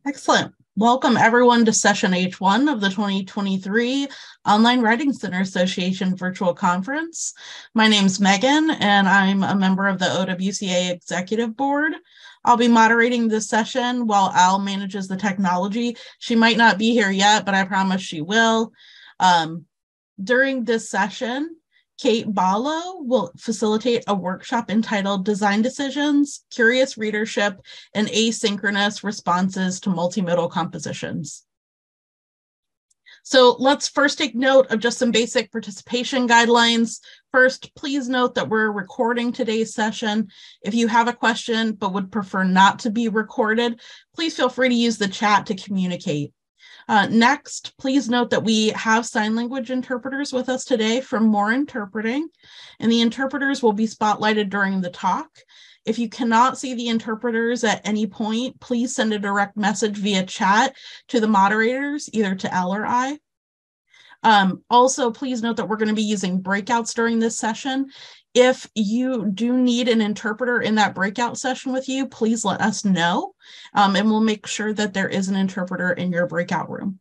Excellent. Welcome everyone to session H1 of the 2023 Online Writing Center Association virtual conference. My name's Megan and I'm a member of the OWCA Executive Board. I'll be moderating this session while Al manages the technology. She might not be here yet, but I promise she will. During this session, Kate Ballo will facilitate a workshop entitled Design Decisions, Curious Readership, and Asynchronous Responses to Multimodal Compositions. So let's first take note of just some basic participation guidelines. First, please note that we're recording today's session. If you have a question but would prefer not to be recorded, please feel free to use the chat to communicate. Next, please note that we have sign language interpreters with us today from More Interpreting, and the interpreters will be spotlighted during the talk. If you cannot see the interpreters at any point, please send a direct message via chat to the moderators, either to Al or I. Also, please note that we're going to be using breakouts during this session. If you do need an interpreter in that breakout session with you, please let us know, and we'll make sure that there is an interpreter in your breakout room.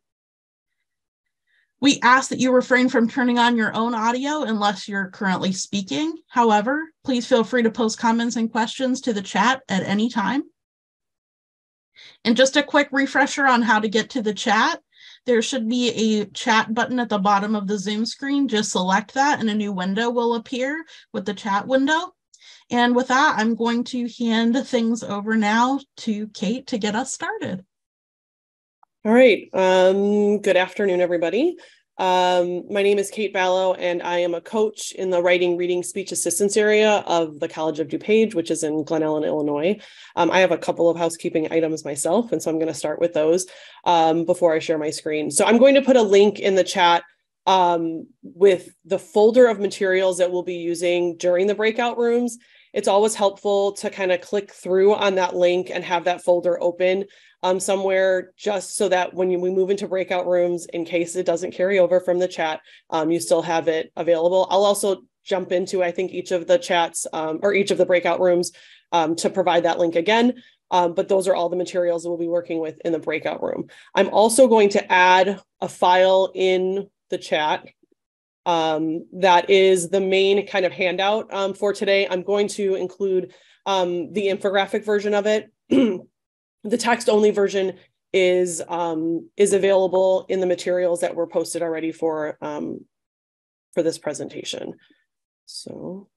We ask that you refrain from turning on your own audio unless you're currently speaking. However, please feel free to post comments and questions to the chat at any time. And just a quick refresher on how to get to the chat. There should be a chat button at the bottom of the Zoom screen. Just select that and a new window will appear with the chat window. And with that, I'm going to hand things over now to Kate to get us started. All right. Good afternoon, everybody. My name is Kate Ballo, and I am a coach in the writing, reading, speech assistance area of the College of DuPage, which is in Glen Ellen, Illinois. I have a couple of housekeeping items myself, and so I'm going to start with those before I share my screen. So I'm going to put a link in the chat with the folder of materials that we'll be using during the breakout rooms. It's always helpful to kind of click through on that link and have that folder open somewhere, just so that when we move into breakout rooms, in case it doesn't carry over from the chat, you still have it available. I'll also jump into, I think, each of the chats or each of the breakout rooms to provide that link again. But those are all the materials that we'll be working with in the breakout room. I'm also going to add a file in the chat that is the main kind of handout for today. I'm going to include the infographic version of it. The text-only version is available in the materials that were posted already for this presentation. So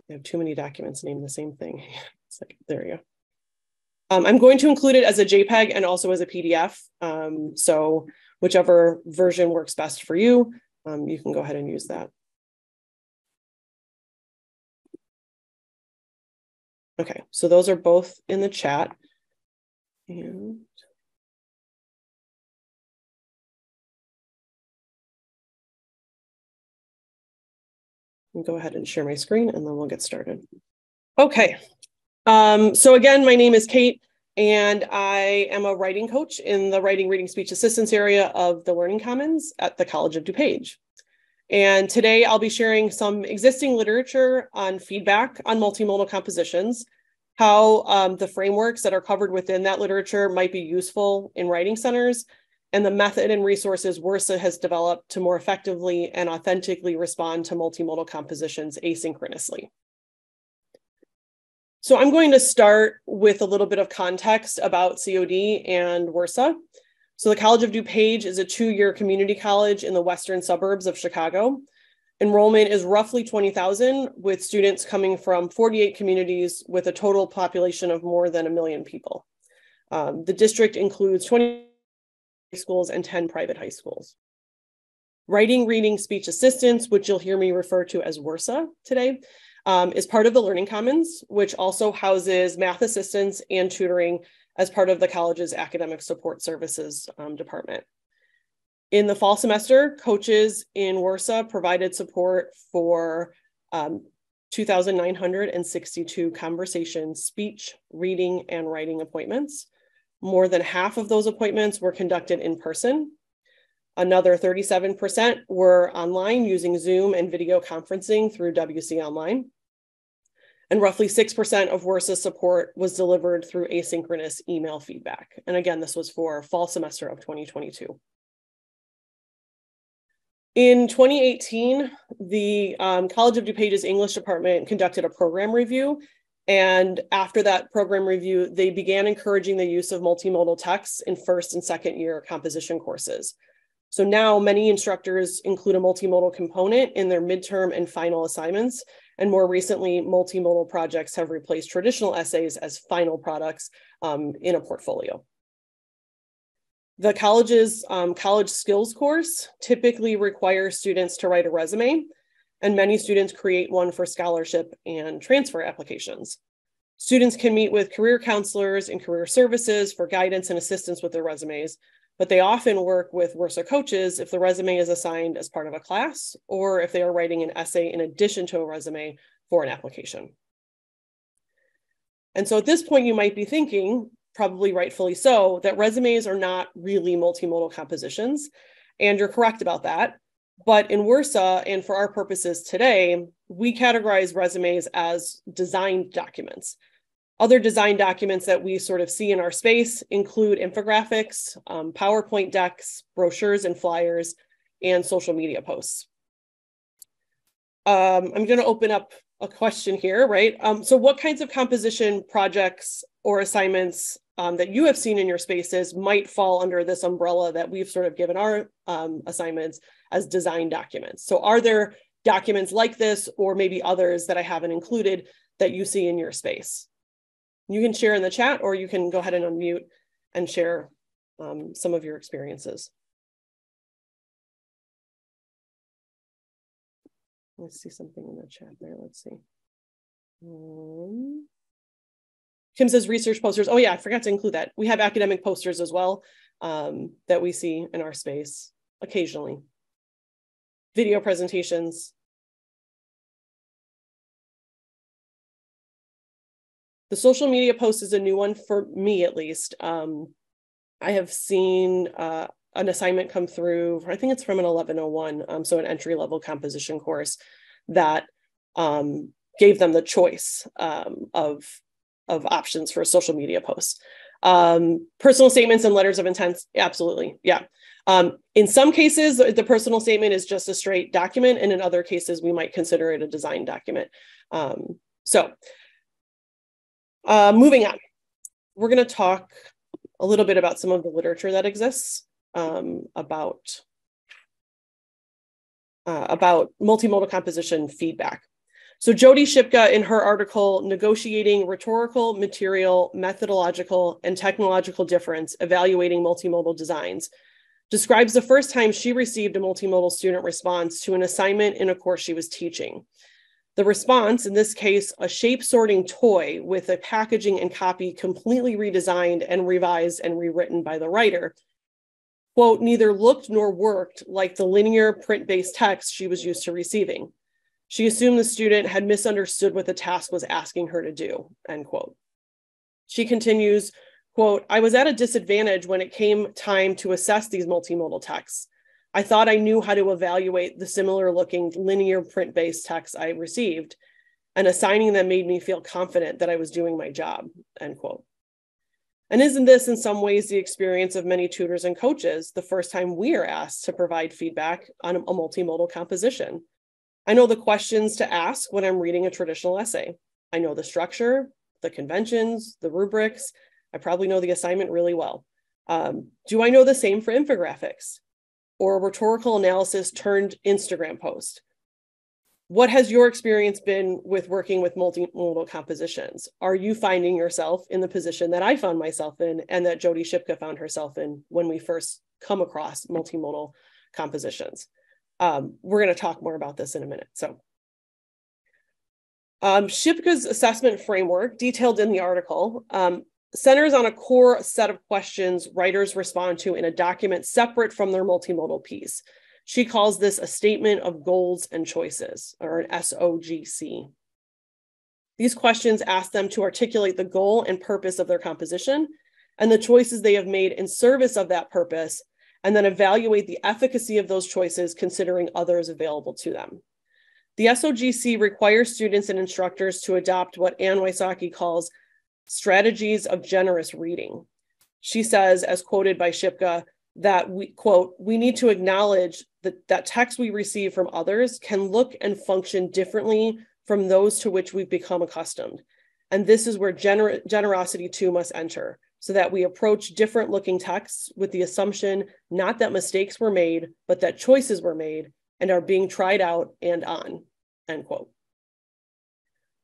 I have too many documents named the same thing. There you go. I'm going to include it as a JPEG and also as a PDF. So whichever version works best for you, you can go ahead and use that. Okay, so those are both in the chat. And I'll go ahead and share my screen and then we'll get started. Okay, so again, my name is Kate and I am a writing coach in the writing, reading, speech assistance area of the Learning Commons at the College of DuPage. And today I'll be sharing some existing literature on feedback on multimodal compositions, how the frameworks that are covered within that literature might be useful in writing centers, and the method and resources WRSA has developed to more effectively and authentically respond to multimodal compositions asynchronously. So I'm going to start with a little bit of context about COD and WRSA. So the College of DuPage is a 2-year community college in the western suburbs of Chicago. Enrollment is roughly 20,000, with students coming from 48 communities with a total population of more than 1 million people. The district includes 20 high schools and 10 private high schools. Writing, reading, speech assistance, which you'll hear me refer to as WRSA today, is part of the Learning Commons, which also houses math assistance and tutoring as part of the college's academic support services department. In the fall semester, coaches in WRSA provided support for 2,962 conversation, speech, reading, and writing appointments. More than half of those appointments were conducted in person. Another 37% were online using Zoom and video conferencing through WC Online. And roughly 6% of WRSA support was delivered through asynchronous email feedback. And again, this was for fall semester of 2022. In 2018, the College of DuPage's English department conducted a program review. And after that program review, they began encouraging the use of multimodal texts in first and second year composition courses. So now many instructors include a multimodal component in their midterm and final assignments. And more recently, multimodal projects have replaced traditional essays as final products in a portfolio. The college's college skills course typically requires students to write a resume, and many students create one for scholarship and transfer applications. Students can meet with career counselors and career services for guidance and assistance with their resumes, but they often work with WRSA coaches if the resume is assigned as part of a class or if they are writing an essay in addition to a resume for an application. And so at this point, you might be thinking, probably rightfully so, that resumes are not really multimodal compositions, and you're correct about that. But in WRSA, and for our purposes today, we categorize resumes as design documents. Other design documents that we sort of see in our space include infographics, PowerPoint decks, brochures and flyers, and social media posts. I'm going to open up a question here, right? So what kinds of composition projects or assignments that you have seen in your spaces might fall under this umbrella that we've sort of given our assignments as design documents? So are there documents like this or maybe others that I haven't included that you see in your space? You can share in the chat, or you can go ahead and unmute and share some of your experiences. Let's see something in the chat there. Let's see. Kim says research posters. Oh yeah, I forgot to include that. We have academic posters as well that we see in our space occasionally. Video presentations. The social media post is a new one for me, at least. I have seen an assignment come through, I think it's from an 1101, so an entry-level composition course that gave them the choice of options for social media posts. Personal statements and letters of intent, absolutely, yeah. In some cases, the personal statement is just a straight document, and in other cases, we might consider it a design document. Moving on, we're going to talk a little bit about some of the literature that exists about multimodal composition feedback. So Jody Shipka, in her article, Negotiating Rhetorical, Material, Methodological, and Technological Difference, Evaluating Multimodal Designs, describes the first time she received a multimodal student response to an assignment in a course she was teaching. The response, in this case, a shape sorting toy with a packaging and copy completely redesigned and revised and rewritten by the writer, quote, neither looked nor worked like the linear print-based text she was used to receiving. She assumed the student had misunderstood what the task was asking her to do, end quote. She continues, quote, I was at a disadvantage when it came time to assess these multimodal texts. I thought I knew how to evaluate the similar looking linear print-based texts I received, and assigning them made me feel confident that I was doing my job, end quote. And isn't this in some ways the experience of many tutors and coaches the first time we are asked to provide feedback on a multimodal composition? I know the questions to ask when I'm reading a traditional essay. I know the structure, the conventions, the rubrics. I probably know the assignment really well. Do I know the same for infographics or a rhetorical analysis turned Instagram post? What has your experience been with working with multimodal compositions? Are you finding yourself in the position that I found myself in and that Jody Shipka found herself in when we first come across multimodal compositions? We're going to talk more about this in a minute. So Shipka's assessment framework, detailed in the article, centers on a core set of questions writers respond to in a document separate from their multimodal piece. She calls this a statement of goals and choices, or an SOGC. These questions ask them to articulate the goal and purpose of their composition and the choices they have made in service of that purpose, and then evaluate the efficacy of those choices considering others available to them. The SOGC requires students and instructors to adopt what OWCA calls strategies of generous reading. She says, as quoted by Shipka, that we, quote, we need to acknowledge that texts we receive from others can look and function differently from those to which we've become accustomed. And this is where generosity too must enter, so that we approach different looking texts with the assumption not that mistakes were made, but that choices were made and are being tried out and on, end quote.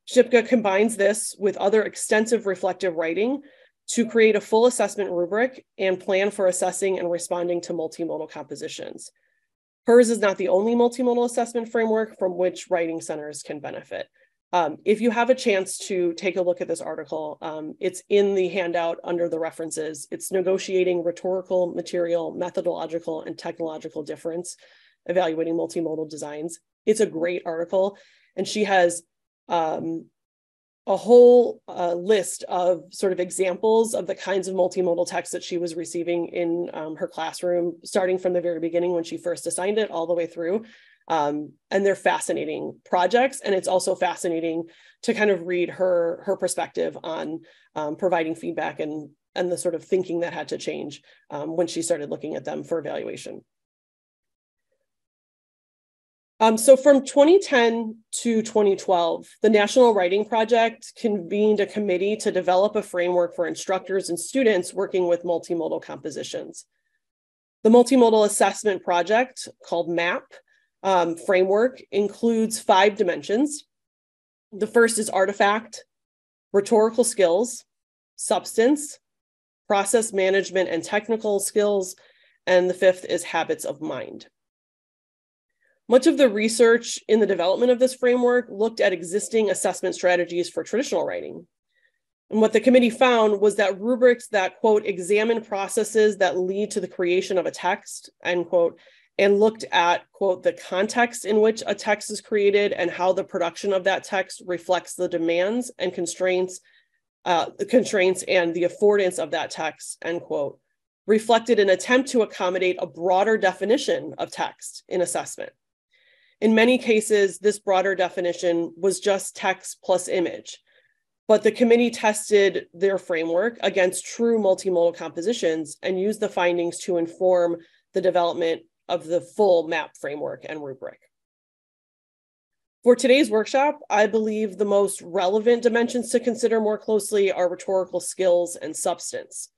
Shipka combines this with other extensive reflective writing to create a full assessment rubric and plan for assessing and responding to multimodal compositions. Hers is not the only multimodal assessment framework from which writing centers can benefit. If you have a chance to take a look at this article, it's in the handout under the references. It's Negotiating Rhetorical, Material, Methodological, and Technological Difference, Evaluating Multimodal Designs. It's a great article, and she has a whole list of sort of examples of the kinds of multimodal texts that she was receiving in her classroom, starting from the very beginning when she first assigned it all the way through. And they're fascinating projects. And it's also fascinating to kind of read her perspective on providing feedback and the sort of thinking that had to change when she started looking at them for evaluation. So from 2010 to 2012, the National Writing Project convened a committee to develop a framework for instructors and students working with multimodal compositions. The Multimodal Assessment Project, called MAP, framework includes 5 dimensions. The first is artifact, rhetorical skills, substance, process management and technical skills, and the 5th is habits of mind. Much of the research in the development of this framework looked at existing assessment strategies for traditional writing. And what the committee found was that rubrics that, quote, examine processes that lead to the creation of a text, end quote, and looked at, quote, the context in which a text is created and how the production of that text reflects the demands and constraints and the affordance of that text, end quote, reflected an attempt to accommodate a broader definition of text in assessment. In many cases, this broader definition was just text plus image, but the committee tested their framework against true multimodal compositions and used the findings to inform the development of the full MAP framework and rubric. For today's workshop, I believe the most relevant dimensions to consider more closely are rhetorical skills and substance.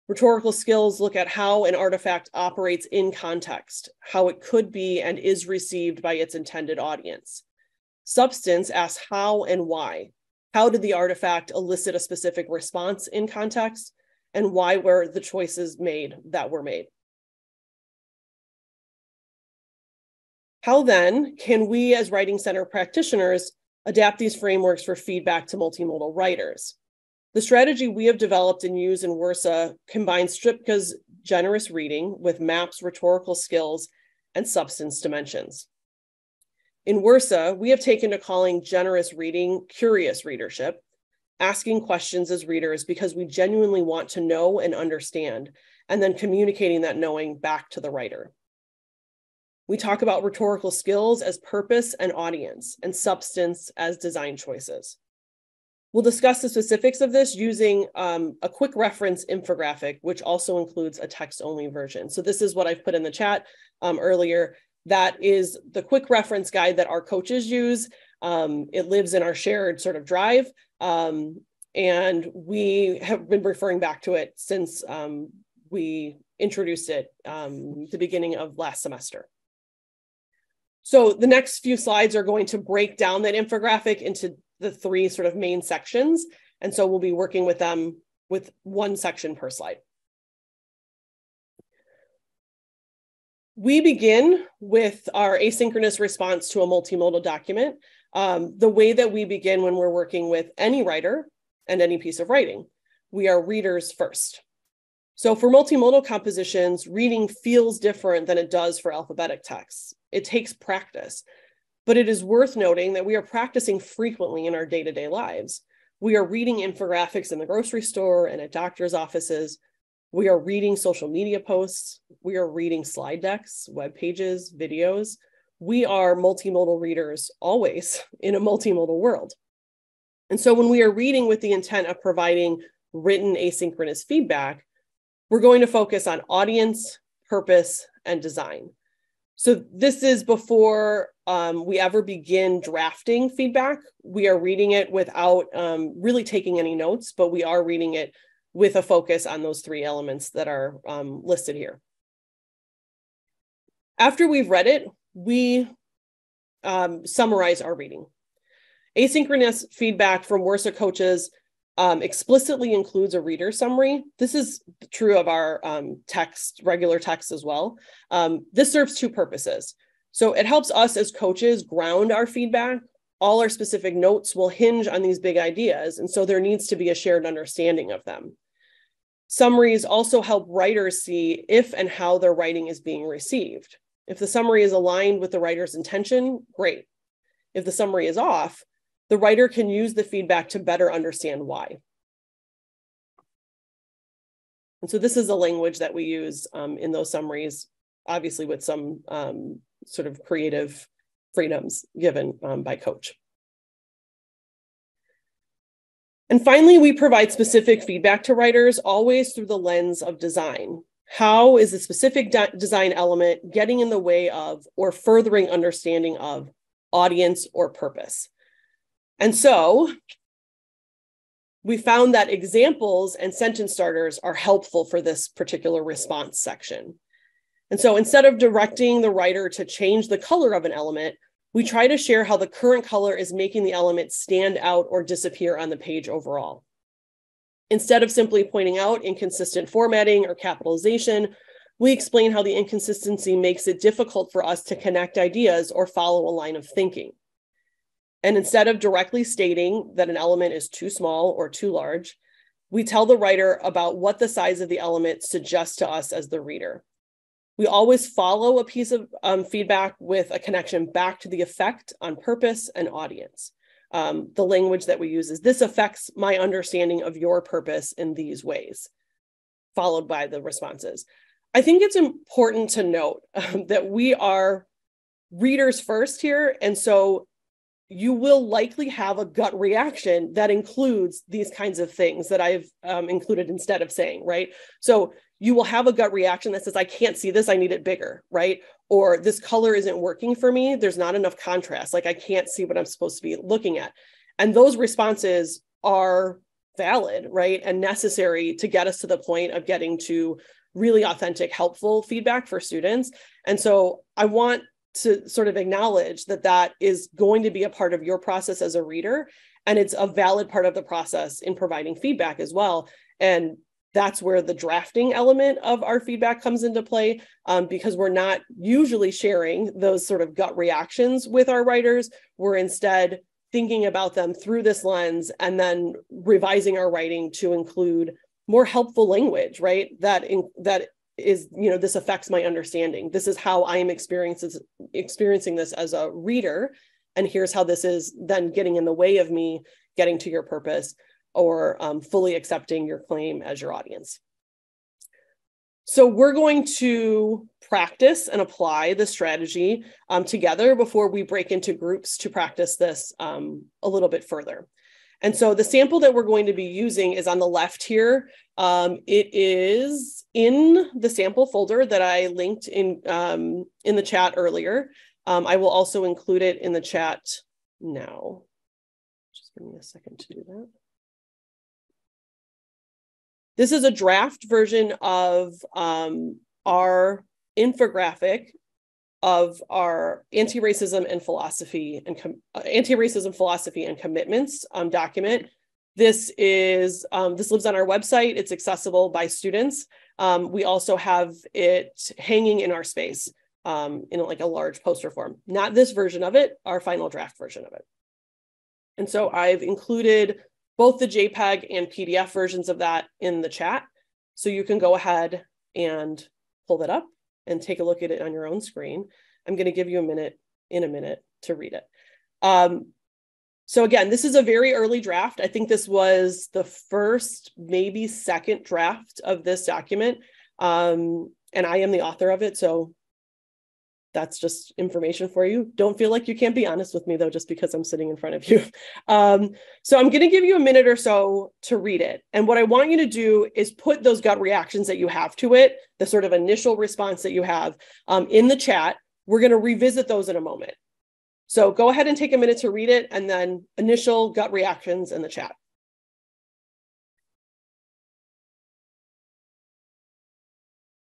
Rhetorical skills look at how an artifact operates in context, how it could be and is received by its intended audience. Substance asks how and why. How did the artifact elicit a specific response in context, and why were the choices made that were made? How then can we as Writing Center practitioners adapt these frameworks for feedback to multimodal writers? The strategy we have developed and use in WRSA combines Shipka's generous reading with MAP's rhetorical skills and substance dimensions. In WRSA, we have taken to calling generous reading curious readership, asking questions as readers because we genuinely want to know and understand, and then communicating that knowing back to the writer. We talk about rhetorical skills as purpose and audience, and substance as design choices. We'll discuss the specifics of this using a quick reference infographic, which also includes a text-only version. So this is what I've put in the chat earlier. That is the quick reference guide that our coaches use. It lives in our shared sort of drive, and we have been referring back to it since we introduced it the beginning of last semester. So the next few slides are going to break down that infographic into the 3 sort of main sections. And so we'll be working with them with 1 section per slide. We begin with our asynchronous response to a multimodal document, the way that we begin when we're working with any writer and any piece of writing. We are readers first. So for multimodal compositions, reading feels different than it does for alphabetic texts. It takes practice, but it is worth noting that we are practicing frequently in our day-to-day lives. We are reading infographics in the grocery store and at doctors' offices. We are reading social media posts. We are reading slide decks, web pages, videos. we are multimodal readers always in a multimodal world. And so when we are reading with the intent of providing written asynchronous feedback, we're going to focus on audience, purpose, and design. So this is before we ever begin drafting feedback. We are reading it without really taking any notes, but we are reading it with a focus on those three elements that are listed here. After we've read it, we summarize our reading. Asynchronous feedback from OWCA coaches explicitly includes a reader summary. This is true of our regular text as well. This serves two purposes. So it helps us as coaches ground our feedback. All our specific notes will hinge on these big ideas, and so there needs to be a shared understanding of them. Summaries also help writers see if and how their writing is being received. If the summary is aligned with the writer's intention, great. If the summary is off, the writer can use the feedback to better understand why. And so this is the language that we use in those summaries, obviously with some sort of creative freedoms given by coach. And finally, we provide specific feedback to writers, always through the lens of design. How is a specific design element getting in the way of or furthering understanding of audience or purpose? And so we found that examples and sentence starters are helpful for this particular response section. And so instead of directing the writer to change the color of an element, we try to share how the current color is making the element stand out or disappear on the page overall. Instead of simply pointing out inconsistent formatting or capitalization, we explain how the inconsistency makes it difficult for us to connect ideas or follow a line of thinking. And instead of directly stating that an element is too small or too large, we tell the writer about what the size of the element suggests to us as the reader. We always follow a piece of feedback with a connection back to the effect on purpose and audience. The language that we use is, this affects my understanding of your purpose in these ways, followed by the responses. I think it's important to note that we are readers first here. And so you will likely have a gut reaction that includes these kinds of things that I've included instead of saying, right? So you will have a gut reaction that says, I can't see this, I need it bigger, right? Or this color isn't working for me, there's not enough contrast, like I can't see what I'm supposed to be looking at. And those responses are valid, right? And necessary to get us to the point of getting to really authentic, helpful feedback for students. And so I want to sort of acknowledge that that is going to be a part of your process as a reader, and it's a valid part of the process in providing feedback as well. And that's where the drafting element of our feedback comes into play, because we're not usually sharing those sort of gut reactions with our writers. We're instead thinking about them through this lens and then revising our writing to include more helpful language, right? That is, this affects my understanding. This is how I am experiencing this as a reader. And here's how this is then getting in the way of me getting to your purpose or fully accepting your claim as your audience. So we're going to practice and apply the strategy together before we break into groups to practice this a little bit further. And so the sample that we're going to be using is on the left here. It is in the sample folder that I linked in the chat earlier. I will also include it in the chat now. Just give me a second to do that. This is a draft version of our infographic of our anti-racism philosophy and commitments document. This lives on our website. It's accessible by students. We also have it hanging in our space in like a large poster form. Not this version of it, our final draft version of it. And so I've included both the JPEG and PDF versions of that in the chat. So you can go ahead and pull that up and take a look at it on your own screen. I'm going to give you a minute to read it. So again, this is a very early draft. I think this was the first, maybe second draft of this document. And I am the author of it. So that's just information for you. Don't feel like you can't be honest with me though, just because I'm sitting in front of you. So I'm going to give you a minute or so to read it. And what I want you to do is put those gut reactions that you have to it, the sort of initial response that you have in the chat. We're going to revisit those in a moment. So go ahead and take a minute to read it, and then initial gut reactions in the chat.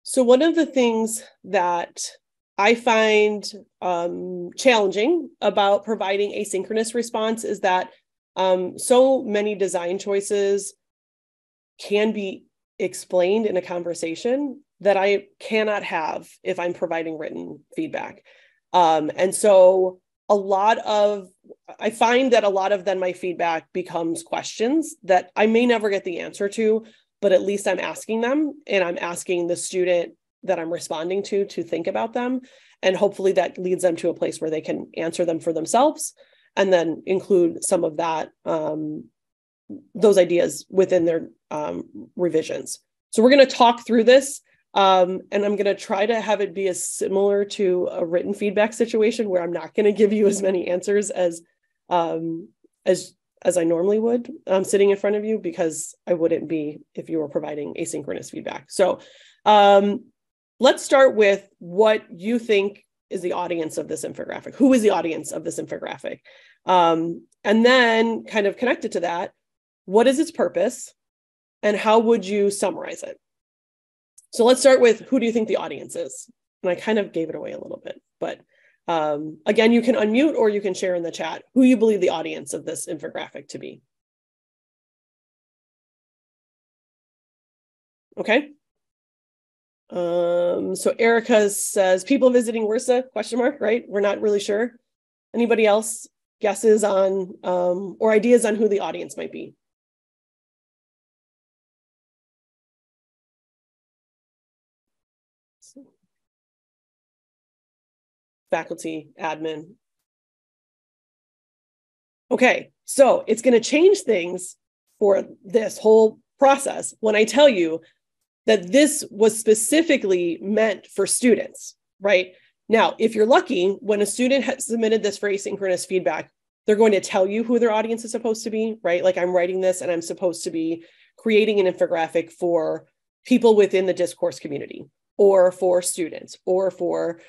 So one of the things that I find challenging about providing asynchronous response is that so many design choices can be explained in a conversation that I cannot have if I'm providing written feedback. And so I find that a lot of then my feedback becomes questions that I may never get the answer to, but at least I'm asking them, and I'm asking the student that I'm responding to think about them. And hopefully that leads them to a place where they can answer them for themselves, and then include some of that, those ideas within their revisions. So we're going to talk through this, and I'm going to try to have it be as similar to a written feedback situation where I'm not going to give you as many answers as I normally would sitting in front of you, because I wouldn't be if you were providing asynchronous feedback. So let's start with what you think is the audience of this infographic. Who is the audience of this infographic? And then kind of connected to that, what is its purpose and how would you summarize it? So let's start with, who do you think the audience is? And I kind of gave it away a little bit, but again, you can unmute or you can share in the chat who you believe the audience of this infographic to be. Okay. So Erica says people visiting WRSA, question mark, right? We're not really sure. Anybody else guesses on or ideas on who the audience might be? Faculty, admin. Okay, so it's going to change things for this whole process when I tell you that this was specifically meant for students, right? Now, if you're lucky, when a student has submitted this for asynchronous feedback, they're going to tell you who their audience is supposed to be, right? Like I'm writing this and I'm supposed to be creating an infographic for people within the discourse community, or for students, or for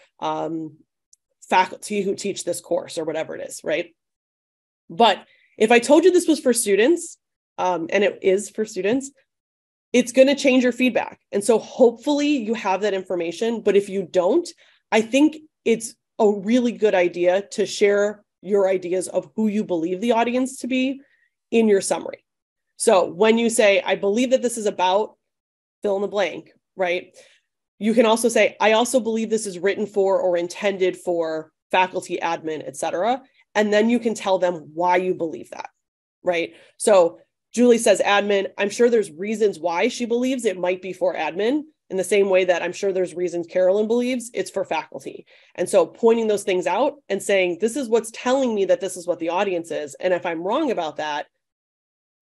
faculty who teach this course, or whatever it is, right? But if I told you this was for students, and it is for students, it's going to change your feedback. And so hopefully you have that information, but if you don't, I think it's a really good idea to share your ideas of who you believe the audience to be in your summary. So when you say, I believe that this is about fill in the blank, right? You can also say, I also believe this is written for or intended for faculty, admin, et cetera. And then you can tell them why you believe that, right? So Julie says admin. I'm sure there's reasons why she believes it might be for admin, in the same way that I'm sure there's reasons Carolyn believes it's for faculty. And so pointing those things out and saying, this is what's telling me that this is what the audience is. And if I'm wrong about that,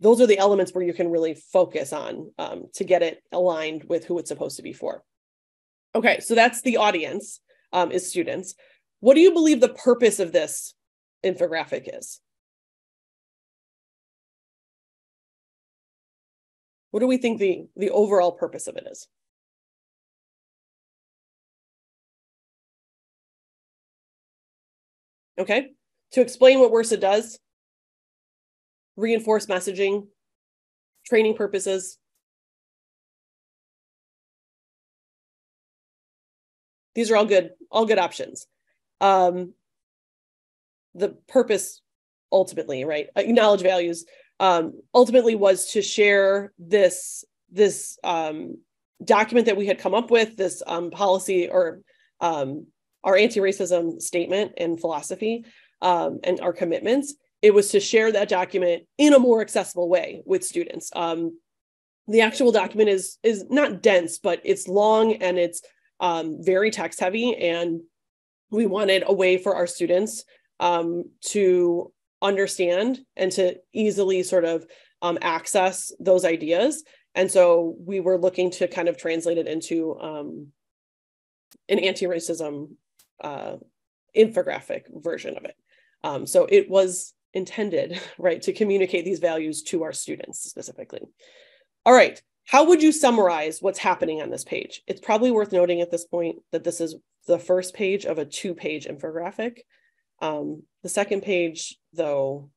those are the elements where you can really focus on to get it aligned with who it's supposed to be for. Okay, so that's the audience, is students. What do you believe the purpose of this infographic is? What do we think the overall purpose of it is? Okay, to explain what WRSA does, reinforce messaging, training purposes. These are all good options. The purpose ultimately, right? Acknowledge values, ultimately was to share this document that we had come up with, this policy, or our anti-racism statement and philosophy, and our commitments. It was to share that document in a more accessible way with students. The actual document is not dense, but it's long and it's very text heavy, and we wanted a way for our students to understand and to easily sort of access those ideas. And so we were looking to kind of translate it into an anti-racism infographic version of it. So it was intended, right, to communicate these values to our students specifically. All right, how would you summarize what's happening on this page? It's probably worth noting at this point that this is the first page of a 2-page infographic. The second page, though,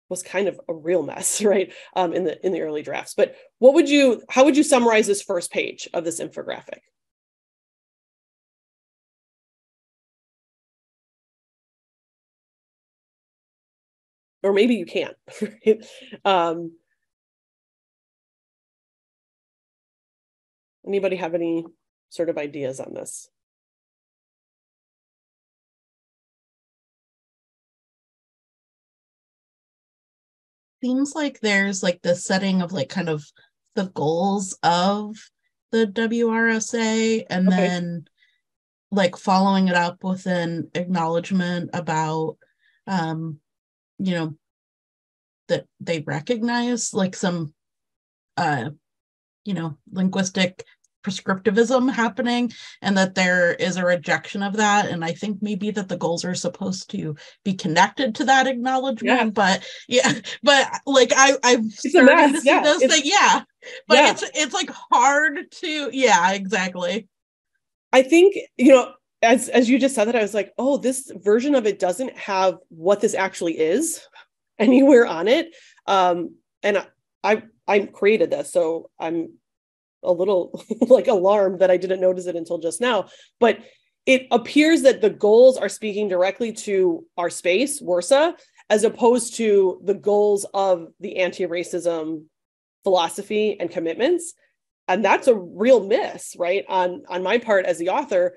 was kind of a real mess, right, in the early drafts. But how would you summarize this first page of this infographic? Or maybe you can't. Anybody have any sort of ideas on this? Seems like there's like the setting of like kind of the goals of the WRSA, and Okay. then like following it up with an acknowledgement about you know, that they recognize like some you know, linguistic prescriptivism happening, and that there is a rejection of that. And I think maybe that the goals are supposed to be connected to that acknowledgement. Yeah. But yeah, but like I'm starting to see those things. Yeah. But it's like hard to, yeah, exactly. I think, you know, as you just said that, I was like, oh, this version of it doesn't have what this actually is anywhere on it. And I created this, so I'm a little like alarmed that I didn't notice it until just now. But it appears that the goals are speaking directly to our space, WRSA, as opposed to the goals of the anti-racism philosophy and commitments. And that's a real miss, right, on my part as the author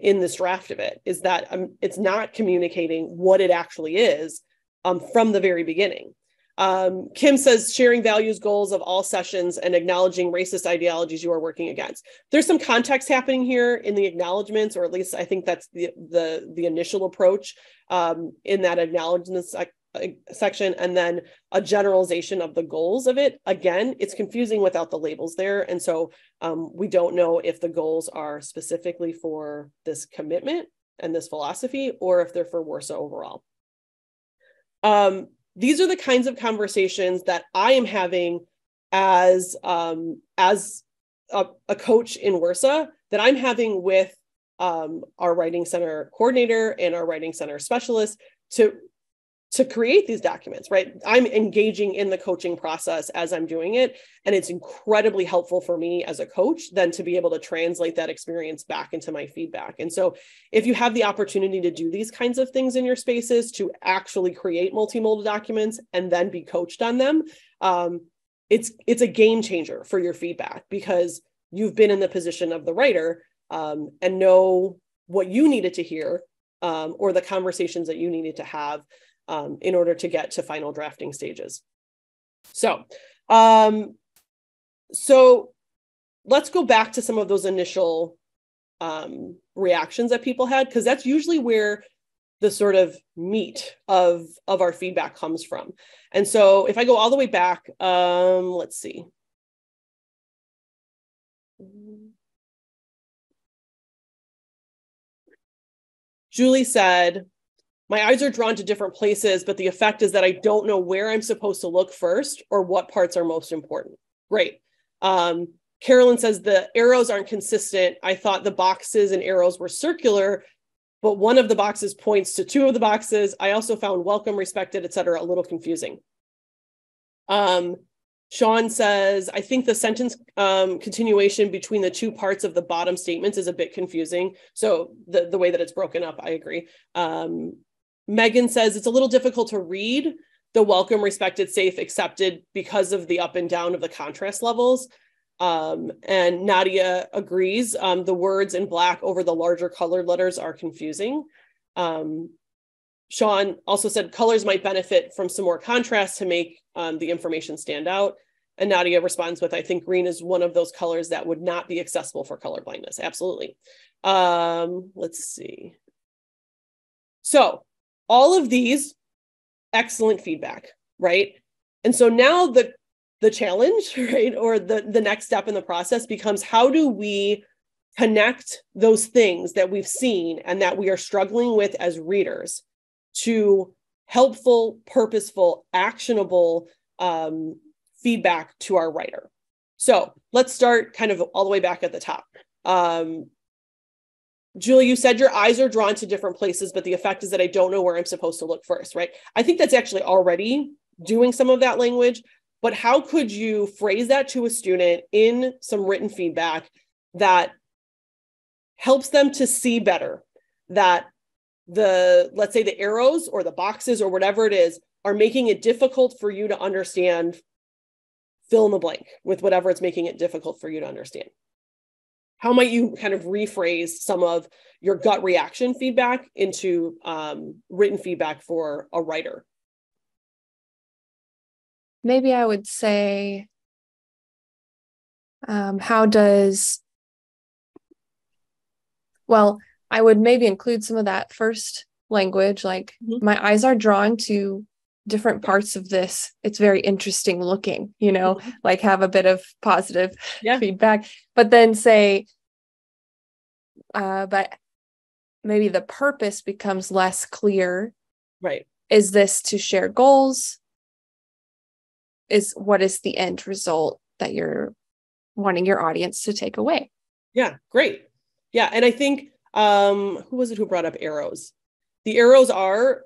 in this draft of it, is that it's not communicating what it actually is from the very beginning. Kim says, sharing values, goals of all sessions and acknowledging racist ideologies you are working against. There's some context happening here in the acknowledgements, or at least I think that's the initial approach in that acknowledgement section, and then a generalization of the goals of it. Again, it's confusing without the labels there. And so we don't know if the goals are specifically for this commitment and this philosophy, or if they're for WRSA overall. These are the kinds of conversations that I am having as a coach in WRSA, that I'm having with our writing center coordinator and our writing center specialist to create these documents, right? I'm engaging in the coaching process as I'm doing it. And it's incredibly helpful for me as a coach then to be able to translate that experience back into my feedback. And so if you have the opportunity to do these kinds of things in your spaces, to actually create multimodal documents and then be coached on them, it's a game changer for your feedback, because you've been in the position of the writer and know what you needed to hear or the conversations that you needed to have in order to get to final drafting stages. So let's go back to some of those initial reactions that people had, because that's usually where the sort of meat of our feedback comes from. And so if I go all the way back, let's see. Julie said, my eyes are drawn to different places, but the effect is that I don't know where I'm supposed to look first or what parts are most important. Great. Carolyn says the arrows aren't consistent. I thought the boxes and arrows were circular, but one of the boxes points to two of the boxes. I also found welcome, respected, etc. a little confusing. Sean says, I think the sentence continuation between the two parts of the bottom statements is a bit confusing. So the way that it's broken up, I agree. Megan says it's a little difficult to read the welcome, respected, safe, accepted because of the up and down of the contrast levels. And Nadia agrees. The words in black over the larger colored letters are confusing. Sean also said colors might benefit from some more contrast to make the information stand out. And Nadia responds with, I think green is one of those colors that would not be accessible for color blindness. Absolutely. Let's see. So all of these, excellent feedback, right? And so now the challenge, right, or the next step in the process becomes, how do we connect those things that we've seen and that we are struggling with as readers to helpful, purposeful, actionable feedback to our writer. So let's start kind of all the way back at the top. Julie, you said your eyes are drawn to different places, but the effect is that I don't know where I'm supposed to look first, right? I think that's actually already doing some of that language, but how could you phrase that to a student in some written feedback that helps them to see better, that let's say the arrows or the boxes or whatever it is are making it difficult for you to understand, fill in the blank with whatever it's making it difficult for you to understand. How might you kind of rephrase some of your gut reaction feedback into written feedback for a writer? Maybe I would say, I would maybe include some of that first language, like my eyes are drawn to different parts of this. It's very interesting looking, like have a bit of positive feedback, but then say, but maybe the purpose becomes less clear. Right. Is this to share goals? What is the end result that you're wanting your audience to take away? Yeah, great. Yeah. And I think, who was it who brought up arrows? The arrows are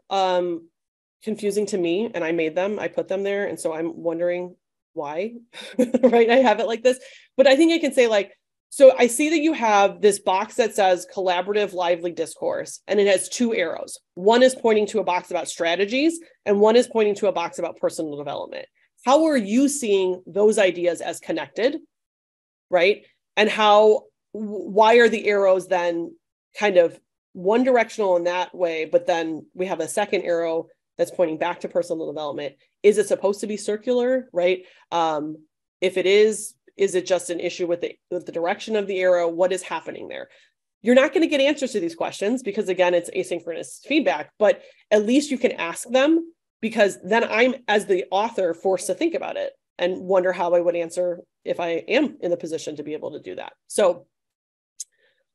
confusing to me, and I made them, I put them there. And so I'm wondering why, right? I have it like this, but I think I can say like, so I see that you have this box that says collaborative, lively discourse, and it has two arrows. One is pointing to a box about strategies, and one is pointing to a box about personal development. How are you seeing those ideas as connected, right? And why are the arrows then kind of one directional in that way, but then we have a second arrow that's pointing back to personal development? Is it supposed to be circular, right? If it is it just an issue with the direction of the arrow? What is happening there? You're not going to get answers to these questions because, again, it's asynchronous feedback, but at least you can ask them, because then I'm, as the author, forced to think about it and wonder how I would answer if I am in the position to be able to do that. So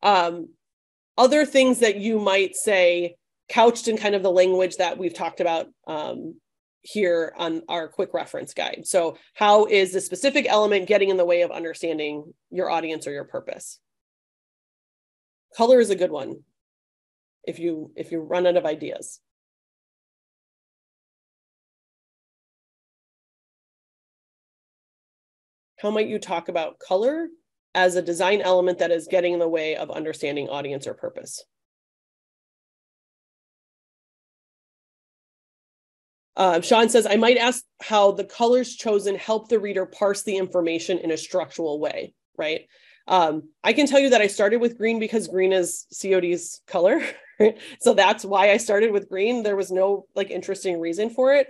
other things that you might say, couched in kind of the language that we've talked about here on our quick reference guide. So how is the specific element getting in the way of understanding your audience or your purpose? Color is a good one if you run out of ideas. How might you talk about color as a design element that is getting in the way of understanding audience or purpose? Sean says, I might ask how the colors chosen help the reader parse the information in a structural way, right? I can tell you that I started with green because green is COD's color. So that's why I started with green. There was no interesting reason for it.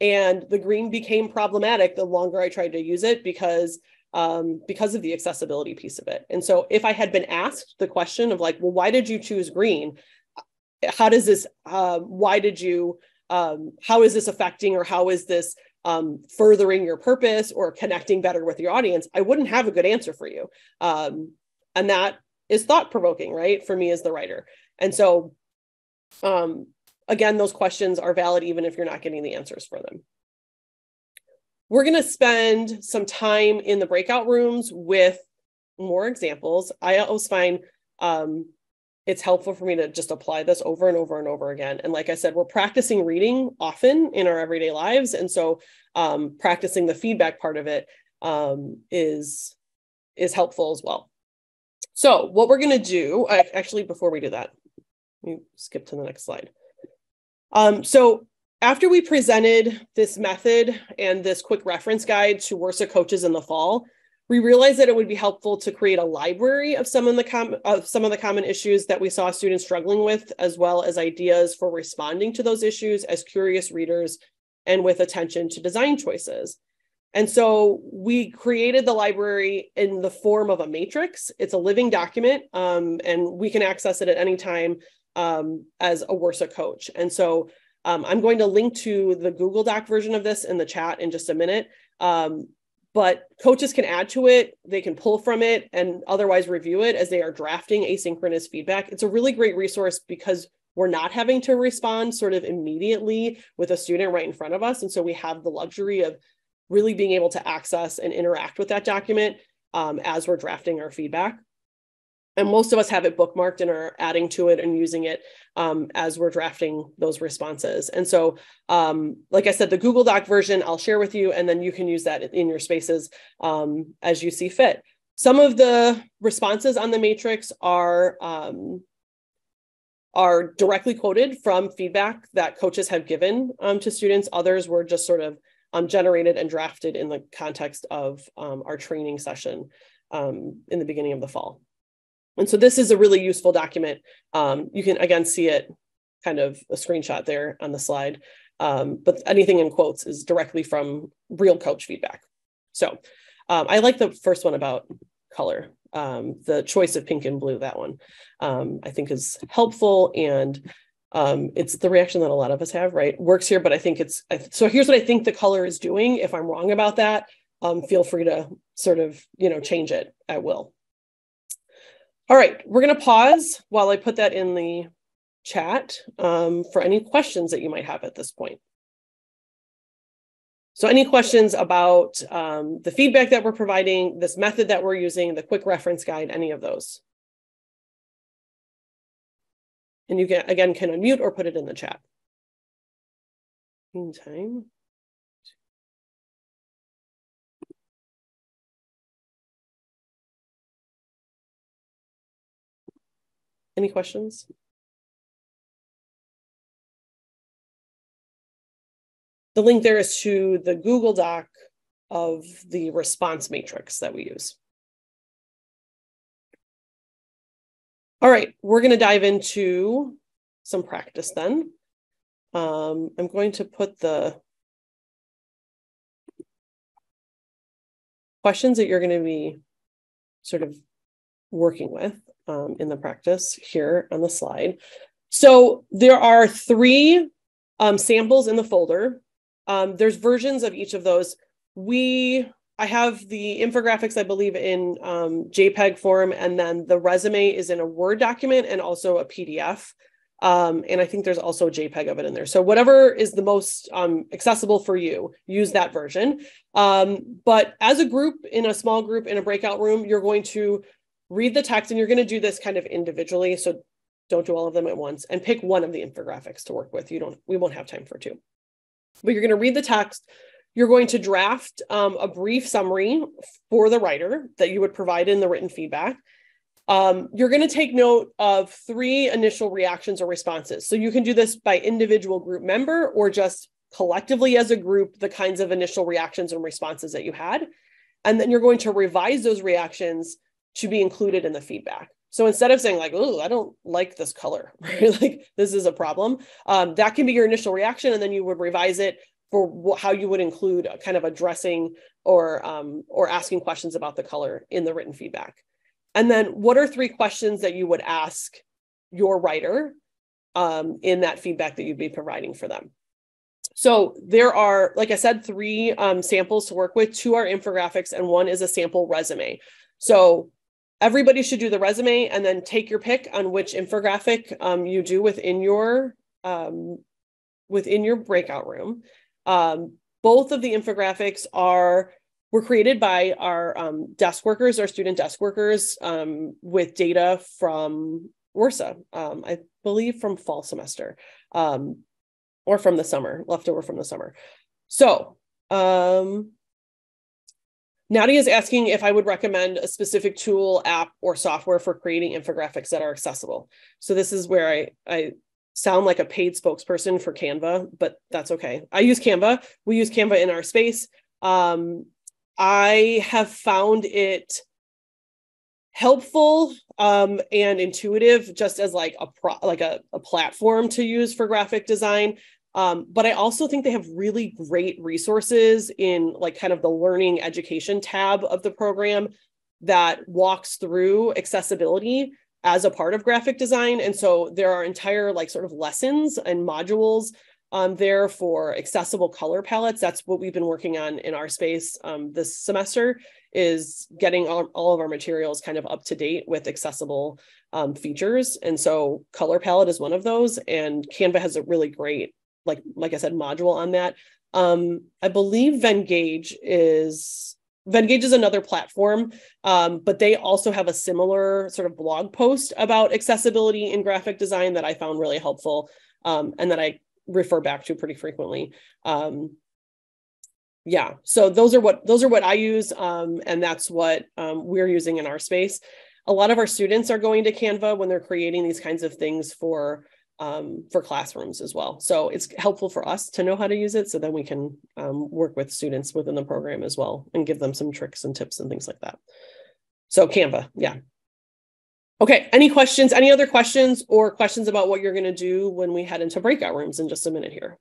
And the green became problematic the longer I tried to use it because of the accessibility piece of it. And so if I had been asked the question of why did you choose green? How does this, how is this affecting, or how is this furthering your purpose or connecting better with your audience? I wouldn't have a good answer for you. And that is thought-provoking, right? For me as the writer. And so, again, those questions are valid even if you're not getting the answers for them. We're going to spend some time in the breakout rooms with more examples. I always find it's helpful for me to just apply this over and over and over again. And like I said, we're practicing reading often in our everyday lives. And so practicing the feedback part of it is helpful as well. So what we're going to do, actually, before we do that, let me skip to the next slide. So after we presented this method and this quick reference guide to OWCA coaches in the fall, we realized that it would be helpful to create a library of some of the common issues that we saw students struggling with, as well as ideas for responding to those issues as curious readers and with attention to design choices. And so we created the library in the form of a matrix. It's a living document, and we can access it at any time as a OWCA coach. And so I'm going to link to the Google Doc version of this in the chat in just a minute. but coaches can add to it, they can pull from it, and otherwise review it as they are drafting asynchronous feedback. It's a really great resource because we're not having to respond sort of immediately with a student right in front of us. And so we have the luxury of really being able to access and interact with that document as we're drafting our feedback. And most of us have it bookmarked and are adding to it and using it as we're drafting those responses. And so, like I said, the Google Doc version I'll share with you, and then you can use that in your spaces as you see fit. Some of the responses on the matrix are directly quoted from feedback that coaches have given to students. Others were just sort of generated and drafted in the context of our training session in the beginning of the fall. And so this is a really useful document. You can, again, see it kind of a screenshot there on the slide, but anything in quotes is directly from real coach feedback. So I like the first one about color, the choice of pink and blue, that one I think is helpful, and it's the reaction that a lot of us have, right? Works here, but I think it's, so here's what I think the color is doing. If I'm wrong about that, feel free to sort of, change it at will. All right, we're going to pause while I put that in the chat for any questions that you might have at this point. So any questions about the feedback that we're providing, this method that we're using, the quick reference guide, any of those? And you can, again, can unmute or put it in the chat. Meantime. Any questions? The link there is to the Google Doc of the response matrix that we use. All right, we're going to dive into some practice then. I'm going to put the questions that you're going to be sort of working with in the practice here on the slide. So there are 3 samples in the folder. There's versions of each of those. I have the infographics, I believe, in JPEG form, and then the resume is in a Word document and also a PDF. And I think there's also a JPEG of it in there. So whatever is the most accessible for you, use that version. But as a group, in a small group, in a breakout room, you're going to read the text, and you're going to do this kind of individually. So don't do all of them at once, and pick one of the infographics to work with. We won't have time for 2. But you're going to read the text. You're going to draft a brief summary for the writer that you would provide in the written feedback. You're going to take note of 3 initial reactions or responses. So you can do this by individual group member or just collectively as a group, the kinds of initial reactions and responses that you had. And then you're going to revise those reactions to be included in the feedback. So instead of saying like, oh, I don't like this color, right? Like this is a problem, that can be your initial reaction. And then you would revise it for how you would include kind of addressing or asking questions about the color in the written feedback. And then what are 3 questions that you would ask your writer in that feedback that you'd be providing for them? So there are, like I said, 3 samples to work with. 2 are infographics and 1 is a sample resume. So everybody should do the resume and then take your pick on which infographic you do within your breakout room. Both of the infographics were created by our desk workers, our student desk workers, with data from OWCA, I believe from fall semester, or from the summer, leftover from the summer. So Nadia is asking if I would recommend a specific tool, app, or software for creating infographics that are accessible. So this is where I sound like a paid spokesperson for Canva, but that's okay. I use Canva. We use Canva in our space. I have found it helpful and intuitive, just as like a platform to use for graphic design. But I also think they have really great resources in like kind of the learning education tab of the program that walks through accessibility as a part of graphic design. And so there are entire like sort of lessons and modules on there for accessible color palettes. That's what we've been working on in our space this semester, is getting all of our materials kind of up to date with accessible features. And so color palette is one of those, and Canva has a really great, like I said, module on that. I believe Venngage is another platform, but they also have a similar sort of blog post about accessibility in graphic design that I found really helpful, and that I refer back to pretty frequently. Yeah, so those are what I use, and that's what we're using in our space. A lot of our students are going to Canva when they're creating these kinds of things for classrooms as well. So it's helpful for us to know how to use it, so then we can work with students within the program as well and give them some tricks and tips and things like that. So Canva, yeah. Okay, any questions, any other questions or questions about what you're going to do when we head into breakout rooms in just a minute here?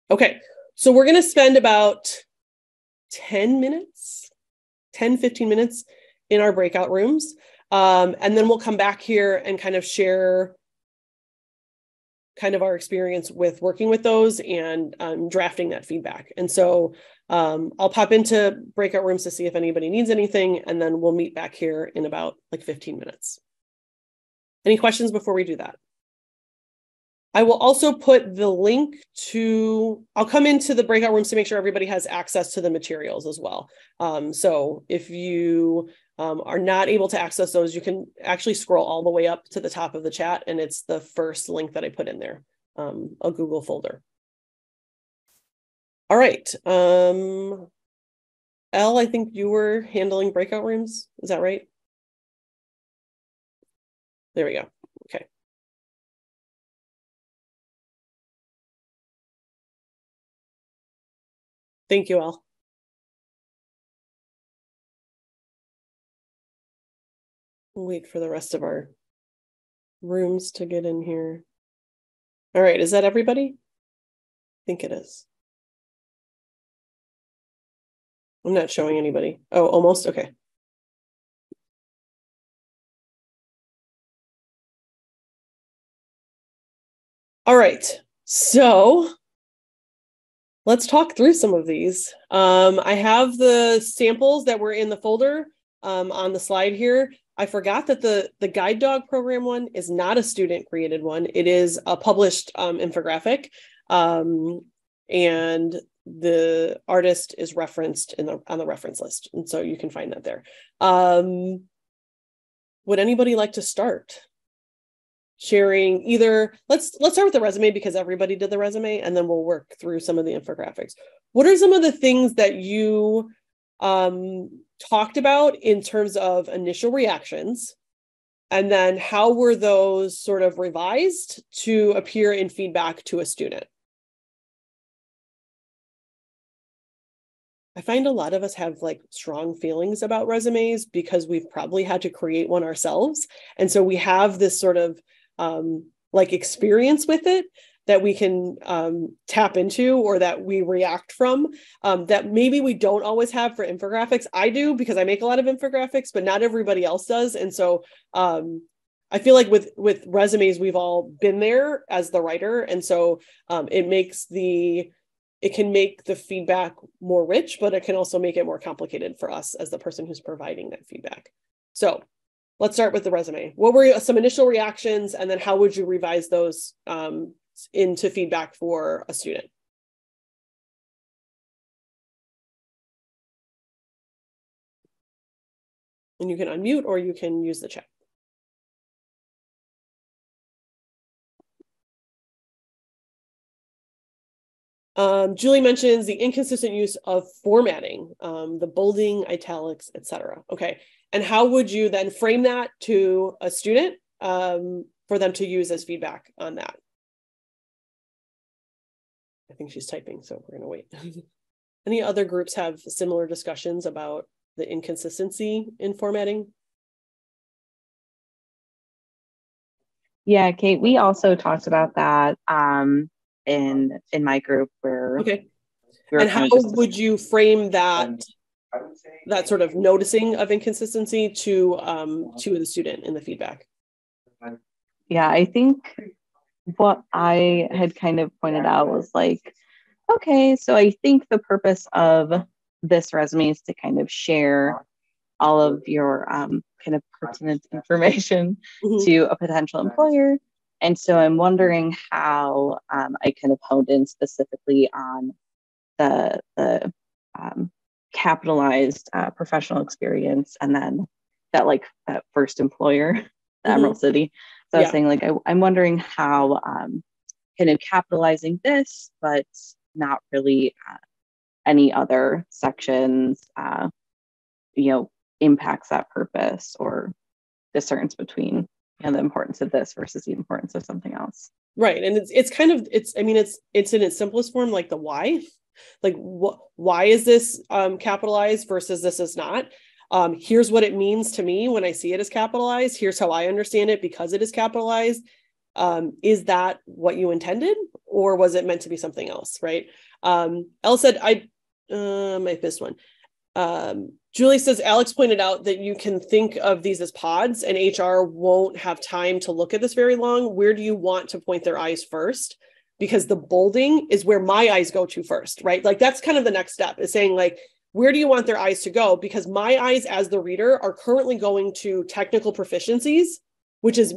Okay, so we're going to spend about 10 minutes, 10, 15 minutes in our breakout rooms. And then we'll come back here and kind of share kind of our experience with working with those and drafting that feedback. And so I'll pop into breakout rooms to see if anybody needs anything, and then we'll meet back here in about like 15 minutes. Any questions before we do that? I will also put the link to, I'll come into the breakout rooms to make sure everybody has access to the materials as well. So if you are not able to access those, you can actually scroll all the way up to the top of the chat, and it's the first link that I put in there, a Google folder. All right. Elle, I think you were handling breakout rooms. Is that right? There we go. Okay. Thank you, Elle. We'll wait for the rest of our rooms to get in here. All right, is that everybody? I think it is. I'm not showing anybody. Oh, almost, okay. All right, so let's talk through some of these. I have the samples that were in the folder on the slide here. I forgot that the Guide Dog program one is not a student created one. It is a published infographic, and the artist is referenced on the reference list. And so you can find that there. Would anybody like to start sharing either, let's start with the resume because everybody did the resume, and then we'll work through some of the infographics. What are some of the things that you talked about in terms of initial reactions, and then how were those sort of revised to appear in feedback to a student? I find a lot of us have like strong feelings about resumes because we've probably had to create one ourselves. And so we have this sort of like experience with it that we can tap into, or that we react from, that maybe we don't always have for infographics. I do, because I make a lot of infographics, but not everybody else does. And so I feel like with resumes, we've all been there as the writer. And so it can make the feedback more rich, but it can also make it more complicated for us as the person who's providing that feedback. So let's start with the resume. What were some initial reactions, and then how would you revise those into feedback for a student? And you can unmute or you can use the chat. Julie mentions the inconsistent use of formatting, the bolding, italics, etc. Okay, and how would you then frame that to a student for them to use as feedback on that? I think she's typing, so we're going to wait. Any other groups have similar discussions about the inconsistency in formatting? Yeah, Kate, we also talked about that in my group where. Okay. And how would you frame that sort of noticing of inconsistency to the student in the feedback? Yeah, I think what I had kind of pointed out was like, okay, so I think the purpose of this resume is to kind of share all of your kind of pertinent information to a potential employer. And so I'm wondering how I kind of honed in specifically on the capitalized professional experience, and then that first employer, the Emerald City. So I was saying, like, I'm wondering how kind of capitalizing this, but not really any other sections, impacts that purpose, or discerns between the importance of this versus the importance of something else. Right. And it's in its simplest form, like the why. Like, why is this capitalized versus this is not? Here's what it means to me when I see it as capitalized. Here's how I understand it because it is capitalized. Is that what you intended, or was it meant to be something else? Right. Elle said, I missed one. Julie says, Alex pointed out that you can think of these as pods, and HR won't have time to look at this very long. Where do you want to point their eyes first? Because the bolding is where my eyes go to first, right? Like, that's kind of the next step, is saying, like, where do you want their eyes to go? Because my eyes as the reader are currently going to technical proficiencies, which is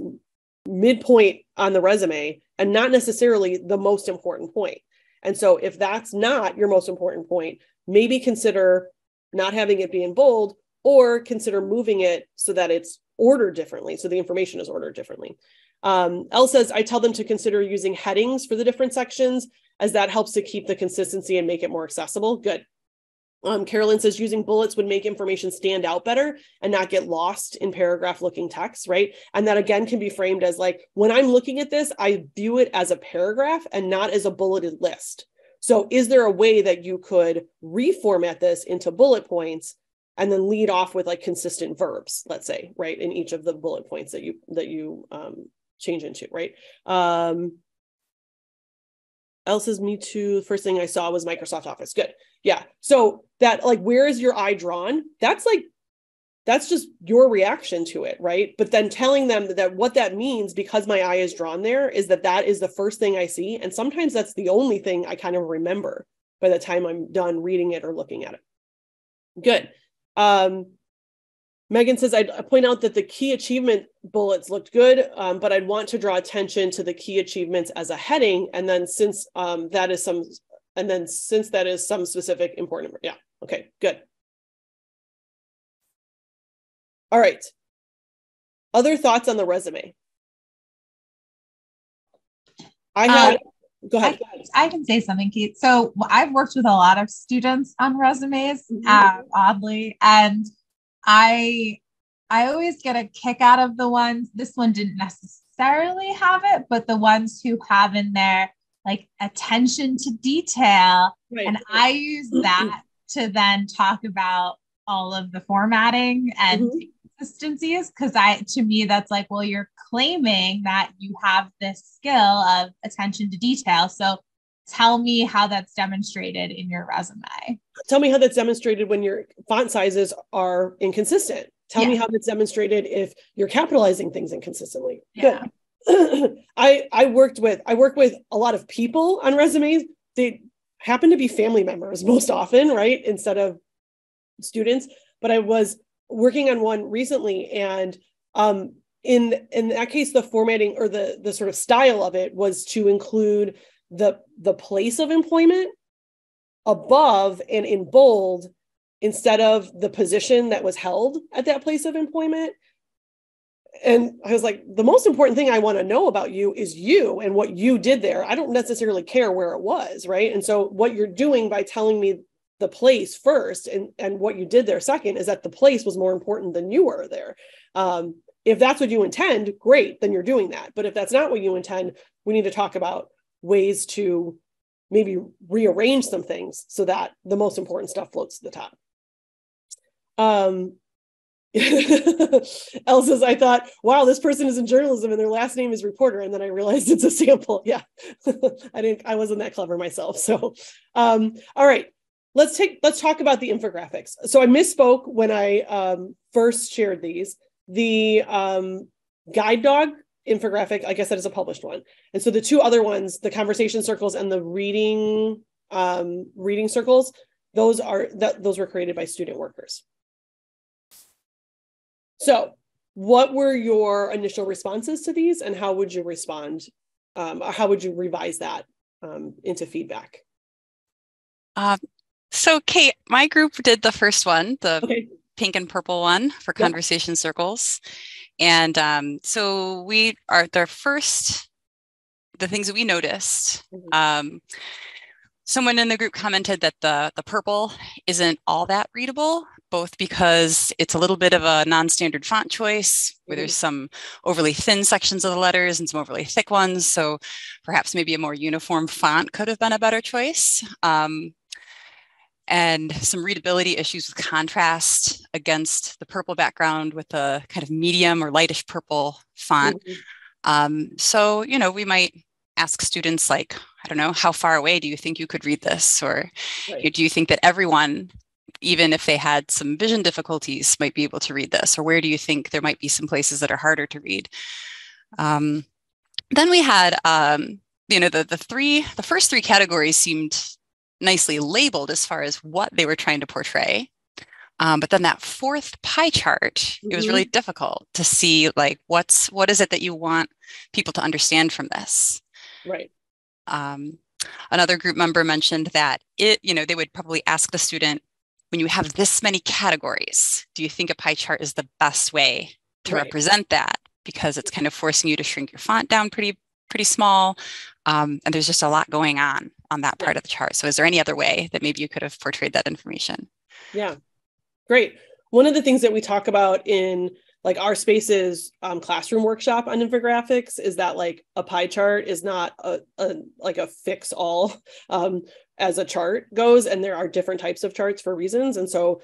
midpoint on the resume and not necessarily the most important point. And so if that's not your most important point, maybe consider not having it be in bold, or consider moving it so that it's ordered differently, so the information is ordered differently. Elle says, I tell them to consider using headings for the different sections, as that helps to keep the consistency and make it more accessible. Good. Carolyn says, using bullets would make information stand out better and not get lost in paragraph looking text, right? And that again can be framed as, like, when I'm looking at this, I view it as a paragraph and not as a bulleted list. So is there a way that you could reformat this into bullet points and then lead off with, like, consistent verbs, let's say, right, in each of the bullet points that you change into, right? Elle says, me too. The first thing I saw was Microsoft Office. Good. Yeah. So that, like, where is your eye drawn? That's just your reaction to it, right? But then telling them that what that means, because my eye is drawn there, is that is the first thing I see. And sometimes that's the only thing I kind of remember by the time I'm done reading it or looking at it. Good. Megan says, I'd point out that the key achievement bullets looked good, but I'd want to draw attention to the key achievements as a heading. And then since that is some specific important, yeah. Okay, good. All right. Other thoughts on the resume? Go ahead. I can say something, Kate. So I've worked with a lot of students on resumes, oddly, and I always get a kick out of the ones, this one didn't necessarily have it, but the ones who have in there, like, attention to detail. Right. And I use that to then talk about all of the formatting and consistencies, because to me, that's like, well, you're claiming that you have this skill of attention to detail. So tell me how that's demonstrated in your resume. Tell me how that's demonstrated when your font sizes are inconsistent. Tell me how that's demonstrated if you're capitalizing things inconsistently. Yeah. Good. I work with a lot of people on resumes. They happen to be family members most often, right? Instead of students. But I was working on one recently, and in that case, the formatting or the sort of style of it was to include the place of employment above and in bold instead of the position that was held at that place of employment. And I was like, the most important thing I want to know about you is you and what you did there. I don't necessarily care where it was, right? And so what you're doing by telling me the place first and what you did there second is that the place was more important than you were there. If that's what you intend, great, then you're doing that. But if that's not what you intend, we need to talk about ways to maybe rearrange some things so that the most important stuff floats to the top. Elle says, I thought, wow, this person is in journalism and their last name is reporter. And then I realized it's a sample. Yeah, I wasn't that clever myself. So, all right, let's talk about the infographics. So I misspoke when I first shared these. The guide dog infographic, like I said, is a published one. And so the two other ones, the conversation circles and the reading circles, those were created by student workers. So what were your initial responses to these, and how would you respond? Or how would you revise that into feedback? So Kate, my group did the first one, the Okay. pink and purple one for conversation circles. And so the things that we noticed, someone in the group commented that the purple isn't all that readable, both because it's a little bit of a non-standard font choice, where there's some overly thin sections of the letters and some overly thick ones. So perhaps maybe a more uniform font could have been a better choice. And some readability issues with contrast against the purple background with a kind of medium or lightish purple font. So, we might ask students like, I don't know, how far away do you think you could read this? Or do you think that everyone, even if they had some vision difficulties, might be able to read this? Or where do you think there might be some places that are harder to read? Then we had, the first three categories seemed nicely labeled as far as what they were trying to portray. But then that fourth pie chart, it was really difficult to see, like, what is it that you want people to understand from this? Right. Another group member mentioned that they would probably ask the student, when you have this many categories, do you think a pie chart is the best way to represent that? Because it's kind of forcing you to shrink your font down pretty small. And there's just a lot going on that part of the chart. So is there any other way that maybe you could have portrayed that information? Yeah, great. One of the things that we talk about in like our Spaces classroom workshop on infographics is that like a pie chart is not a fix all as a chart goes. And there are different types of charts for reasons. And so,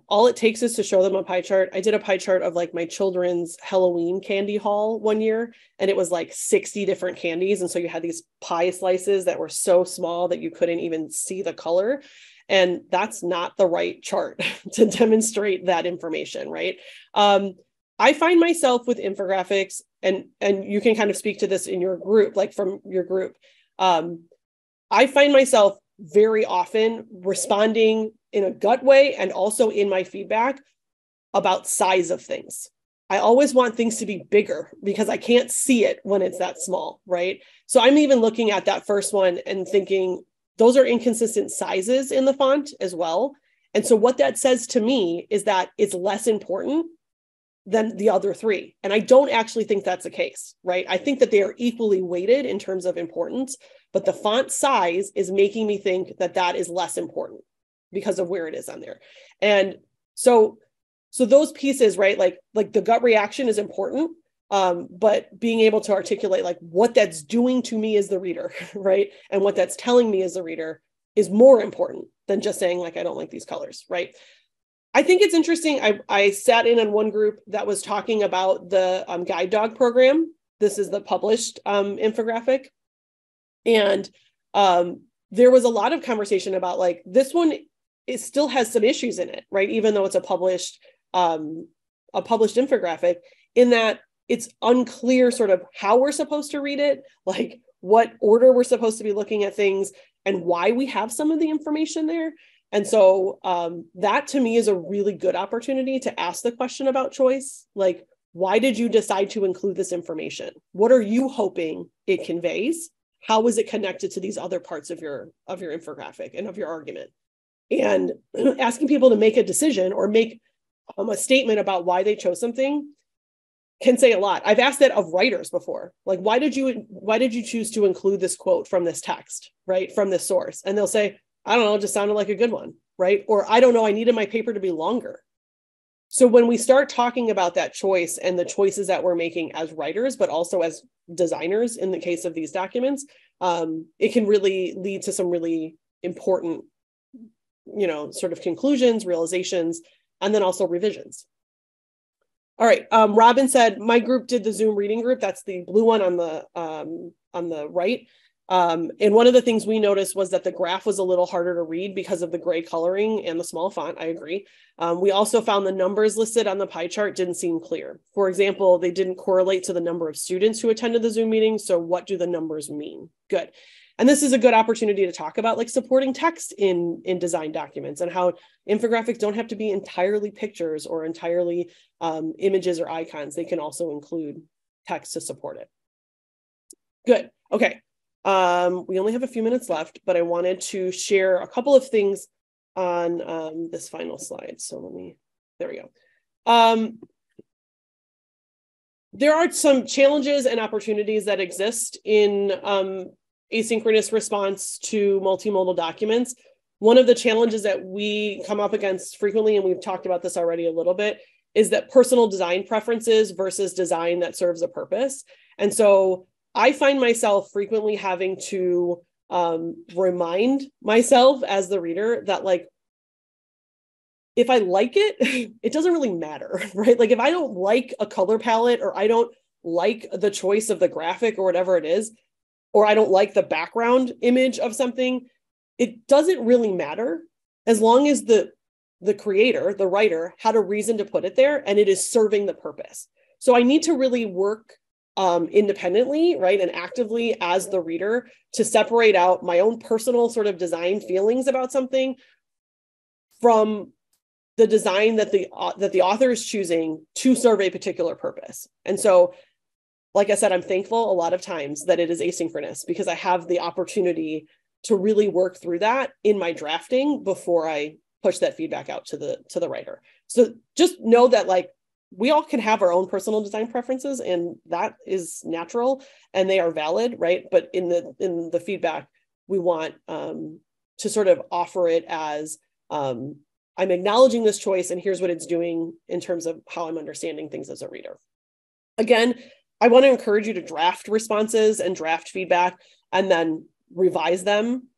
all it takes is to show them a pie chart. I did a pie chart of like my children's Halloween candy haul one year, and it was like 60 different candies. And so you had these pie slices that were so small that you couldn't even see the color. And that's not the right chart to demonstrate that information, right? I find myself with infographics, and you can kind of speak to this in your group, like from your group. I find myself very often responding in a gut way and also in my feedback about size of things. I always want things to be bigger because I can't see it when it's that small, right? So I'm even looking at that first one and thinking those are inconsistent sizes in the font as well. And so what that says to me is that it's less important than the other three. And I don't actually think that's the case, right? I think that they are equally weighted in terms of importance, but the font size is making me think that that is less important because of where it is on there. And so those pieces, right? Like the gut reaction is important, but being able to articulate like what that's doing to me as the reader, right? And what that's telling me as the reader is more important than just saying like, I don't like these colors, right? I think it's interesting. I sat in on one group that was talking about the guide dog program. This is the published infographic. And there was a lot of conversation about like, this one, it still has some issues in it, right? Even though it's a published infographic, in that it's unclear sort of how we're supposed to read it, like what order we're supposed to be looking at things and why we have some of the information there. And so that to me is a really good opportunity to ask the question about choice. Like, why did you decide to include this information? What are you hoping it conveys? How is it connected to these other parts of your infographic and of your argument? And asking people to make a decision or make a statement about why they chose something can say a lot. I've asked that of writers before. Like, why did you choose to include this quote from this text, right? From this source? And they'll say, I don't know, it just sounded like a good one, right? Or I don't know, I needed my paper to be longer. So when we start talking about that choice and the choices that we're making as writers, but also as designers in the case of these documents, it can really lead to some really important, sort of conclusions, realizations, and then also revisions. All right, Robin said, my group did the Zoom reading group. That's the blue one on the right. And one of the things we noticed was that the graph was a little harder to read because of the gray coloring and the small font. I agree. We also found the numbers listed on the pie chart didn't seem clear. For example, they didn't correlate to the number of students who attended the Zoom meeting. So what do the numbers mean? Good. And this is a good opportunity to talk about like supporting text in design documents and how infographics don't have to be entirely pictures or entirely images or icons. They can also include text to support it. Good. Okay. We only have a few minutes left, but I wanted to share a couple of things on this final slide. So there we go. There are some challenges and opportunities that exist in asynchronous response to multimodal documents. One of the challenges that we come up against frequently, and we've talked about this already a little bit, is that personal design preferences versus design that serves a purpose. And so I find myself frequently having to remind myself as the reader that like, if I like it, it doesn't really matter, right? Like if I don't like a color palette or I don't like the choice of the graphic or whatever it is, or I don't like the background image of something, it doesn't really matter as long as the creator, the writer, had a reason to put it there and it is serving the purpose. So I need to really work independently, right, and actively as the reader to separate out my own personal sort of design feelings about something from the design that the author is choosing to serve a particular purpose. And so, like I said, I'm thankful a lot of times that it is asynchronous because I have the opportunity to really work through that in my drafting before I push that feedback out to the writer. So just know that like we all can have our own personal design preferences and that is natural and they are valid, right? But in the feedback, we want to sort of offer it as I'm acknowledging this choice and here's what it's doing in terms of how I'm understanding things as a reader. Again, I want to encourage you to draft responses and draft feedback and then revise them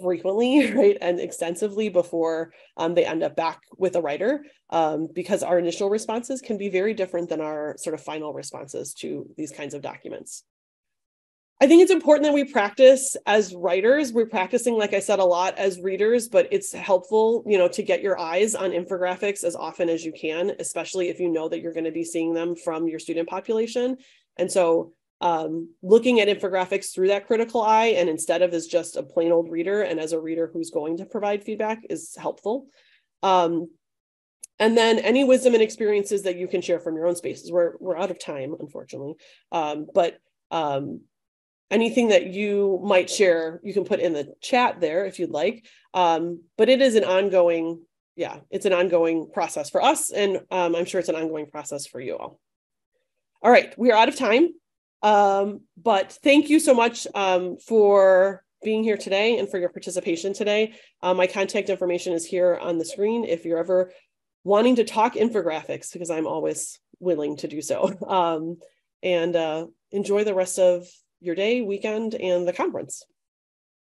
frequently, right, and extensively before they end up back with a writer, because our initial responses can be very different than our sort of final responses to these kinds of documents. I think it's important that we practice as writers. We're practicing, like I said, a lot as readers, but it's helpful, you know, to get your eyes on infographics as often as you can, especially if you know that you're going to be seeing them from your student population. And so looking at infographics through that critical eye and instead of as just a plain old reader and as a reader who's going to provide feedback is helpful. And then any wisdom and experiences that you can share from your own spaces. We're out of time, unfortunately, but anything that you might share, you can put in the chat there if you'd like. But it is an ongoing, it's an ongoing process for us. And I'm sure it's an ongoing process for you all. All right, we are out of time. But thank you so much for being here today and for your participation today. My contact information is here on the screen if you're ever wanting to talk infographics, because I'm always willing to do so. And enjoy the rest of your day, weekend, and the conference.